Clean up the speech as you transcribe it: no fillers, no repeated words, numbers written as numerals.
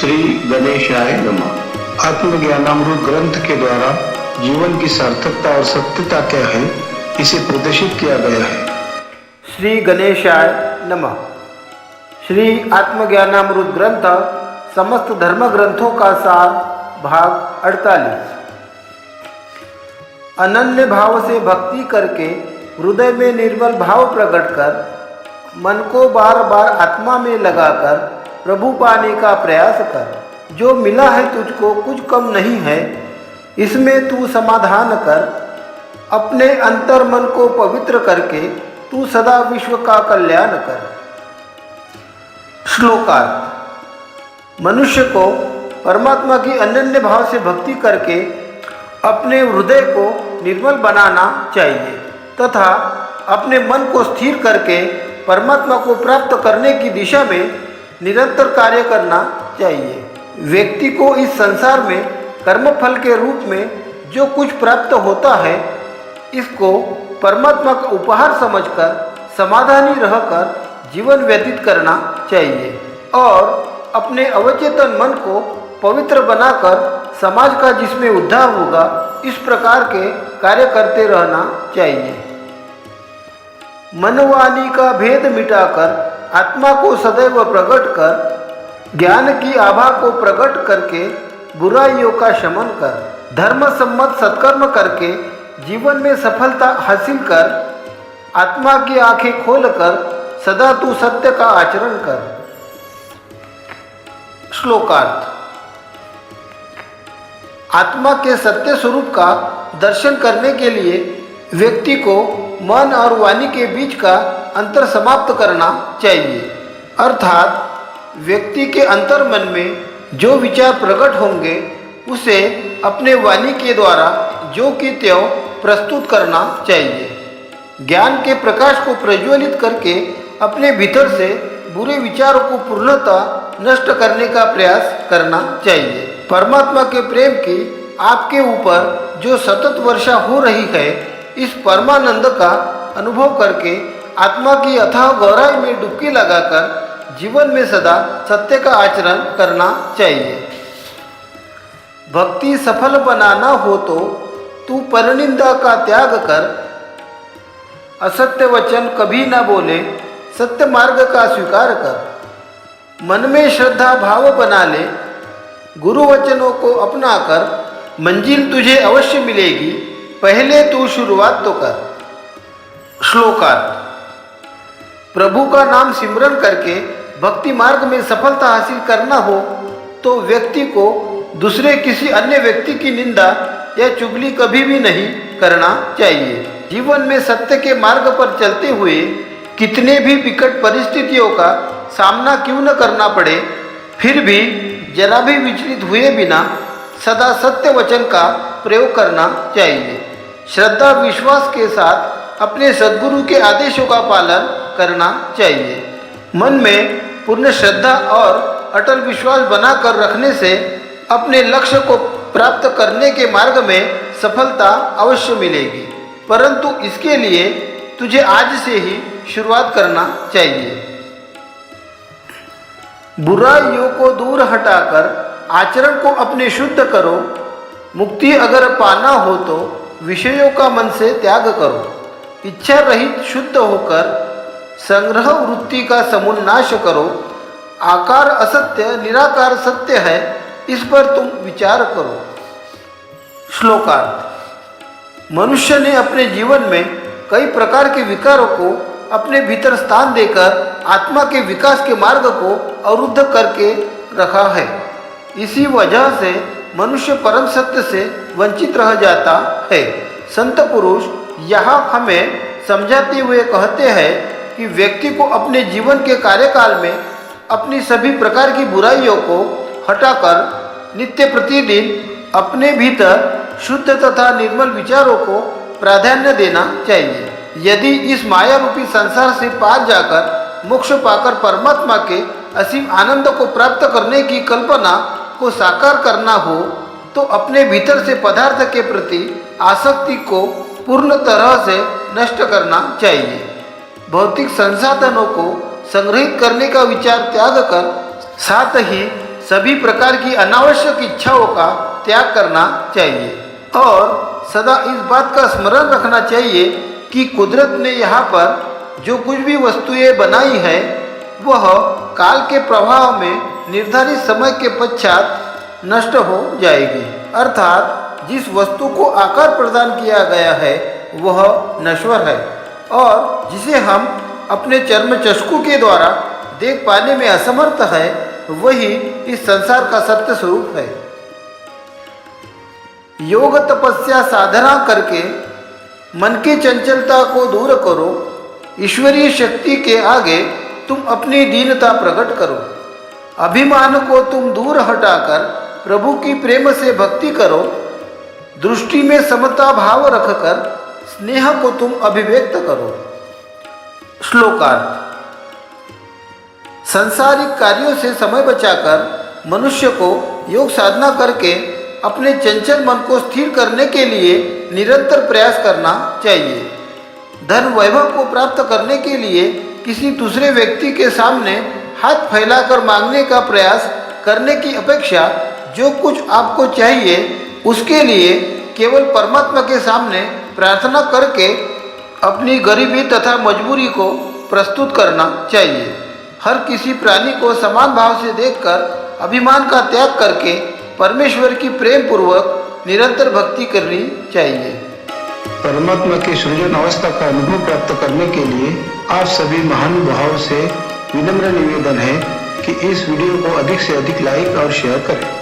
श्री गणेशाय नमः। आत्मज्ञानामृत ग्रंथ के द्वारा जीवन की सार्थकता और सत्यता क्या है, इसे प्रदर्शित किया गया है। श्री गणेशाय नमः। श्री आत्मज्ञानामृत ग्रंथ समस्त धर्म ग्रंथों का सार, भाग 48। अनन्य भाव से भक्ति करके हृदय में निर्मल भाव प्रकट कर मन को बार बार आत्मा में लगाकर प्रभु पाने का प्रयास कर। जो मिला है तुझको कुछ कम नहीं है, इसमें तू समाधान कर। अपने अंतर मन को पवित्र करके तू सदा विश्व का कल्याण कर। श्लोकार्थ। मनुष्य को परमात्मा की अनन्य भाव से भक्ति करके अपने हृदय को निर्मल बनाना चाहिए तथा अपने मन को स्थिर करके परमात्मा को प्राप्त करने की दिशा में निरंतर कार्य करना चाहिए। व्यक्ति को इस संसार में कर्मफल के रूप में जो कुछ प्राप्त होता है, इसको परमात्मा का उपहार समझकर समाधानी रहकर जीवन व्यतीत करना चाहिए और अपने अवचेतन मन को पवित्र बनाकर समाज का जिसमें उद्धार होगा, इस प्रकार के कार्य करते रहना चाहिए। मनवाणी का भेद मिटाकर आत्मा को सदैव प्रकट कर ज्ञान की आभा को प्रकट करके बुराइयों का शमन कर। धर्म सम्मत सत्कर्म करके जीवन में सफलता हासिल कर। आत्मा की आंखें खोलकर सदा तू सत्य का आचरण कर। श्लोकार्थ। आत्मा के सत्य स्वरूप का दर्शन करने के लिए व्यक्ति को मन और वाणी के बीच का अंतर समाप्त करना चाहिए, अर्थात व्यक्ति के अंतर मन में जो विचार प्रकट होंगे उसे अपने वाणी के द्वारा जो कि त्यों प्रस्तुत करना चाहिए। ज्ञान के प्रकाश को प्रज्वलित करके अपने भीतर से बुरे विचारों को पूर्णतः नष्ट करने का प्रयास करना चाहिए। परमात्मा के प्रेम की आपके ऊपर जो सतत वर्षा हो रही है, इस परमानंद का अनुभव करके आत्मा की अथाह गहराई में डुबकी लगाकर जीवन में सदा सत्य का आचरण करना चाहिए। भक्ति सफल बनाना हो तो तू परनिंदा का त्याग कर। असत्य वचन कभी न बोले, सत्य मार्ग का स्वीकार कर। मन में श्रद्धा भाव बना ले, गुरु वचनों को अपना कर। मंजिल तुझे अवश्य मिलेगी, पहले तू शुरुआत तो कर। श्लोकार्थ। प्रभु का नाम सिमरन करके भक्ति मार्ग में सफलता हासिल करना हो तो व्यक्ति को दूसरे किसी अन्य व्यक्ति की निंदा या चुगली कभी भी नहीं करना चाहिए। जीवन में सत्य के मार्ग पर चलते हुए कितने भी विकट परिस्थितियों का सामना क्यों न करना पड़े, फिर भी जरा भी विचलित हुए बिना सदा सत्य वचन का प्रयोग करना चाहिए। श्रद्धा विश्वास के साथ अपने सद्गुरु के आदेशों का पालन करना चाहिए। मन में पूर्ण श्रद्धा और अटल विश्वास बनाकर रखने से अपने लक्ष्य को प्राप्त करने के मार्ग में सफलता अवश्य मिलेगी, परंतु इसके लिए तुझे आज से ही शुरुआत करना चाहिए। बुराइयों को दूर हटाकर आचरण को अपने शुद्ध करो। मुक्ति अगर पाना हो तो विषयों का मन से त्याग करो। इच्छा रहित शुद्ध होकर संग्रह वृत्ति का समुन्नाश करो। आकार असत्य निराकार सत्य है, इस पर तुम विचार करो। श्लोकार्थ। मनुष्य ने अपने जीवन में कई प्रकार के विकारों को अपने भीतर स्थान देकर आत्मा के विकास के मार्ग को अवरुद्ध करके रखा है। इसी वजह से मनुष्य परम सत्य से वंचित रह जाता है। संत पुरुष यहाँ हमें समझाते हुए कहते हैं कि व्यक्ति को अपने जीवन के कार्यकाल में अपनी सभी प्रकार की बुराइयों को हटाकर नित्य प्रतिदिन अपने भीतर शुद्ध तथा निर्मल विचारों को प्राधान्य देना चाहिए। यदि इस माया रूपी संसार से पार जाकर मोक्ष पाकर परमात्मा के असीम आनंद को प्राप्त करने की कल्पना को साकार करना हो तो अपने भीतर से पदार्थ के प्रति आसक्ति को पूर्ण तरह से नष्ट करना चाहिए। भौतिक संसाधनों को संग्रहित करने का विचार त्याग कर साथ ही सभी प्रकार की अनावश्यक इच्छाओं का त्याग करना चाहिए और सदा इस बात का स्मरण रखना चाहिए कि कुदरत ने यहाँ पर जो कुछ भी वस्तुएं बनाई है वह काल के प्रभाव में निर्धारित समय के पश्चात नष्ट हो जाएगी। अर्थात जिस वस्तु को आकार प्रदान किया गया है वह नश्वर है और जिसे हम अपने चर्म चक्षु के द्वारा देख पाने में असमर्थ है वही इस संसार का सत्य स्वरूप है। योग तपस्या साधना करके मन की चंचलता को दूर करो, ईश्वरीय शक्ति के आगे तुम अपनी दीनता प्रकट करो, अभिमान को तुम दूर हटाकर प्रभु की प्रेम से भक्ति करो, दृष्टि में समता भाव रखकर स्नेह को तुम अभिव्यक्त करो। श्लोकार्थ। संसारिक कार्यों से समय बचाकर मनुष्य को योग साधना करके अपने चंचल मन को स्थिर करने के लिए निरंतर प्रयास करना चाहिए। धन वैभव को प्राप्त करने के लिए किसी दूसरे व्यक्ति के सामने हाथ फैलाकर मांगने का प्रयास करने की अपेक्षा जो कुछ आपको चाहिए उसके लिए केवल परमात्मा के सामने प्रार्थना करके अपनी गरीबी तथा मजबूरी को प्रस्तुत करना चाहिए। हर किसी प्राणी को समान भाव से देखकर अभिमान का त्याग करके परमेश्वर की प्रेम पूर्वक निरंतर भक्ति करनी चाहिए। परमात्मा की सृजन अवस्था का अनुभव प्राप्त करने के लिए आप सभी महानुभावों से विनम्र निवेदन है कि इस वीडियो को अधिक से अधिक लाइक और शेयर करें।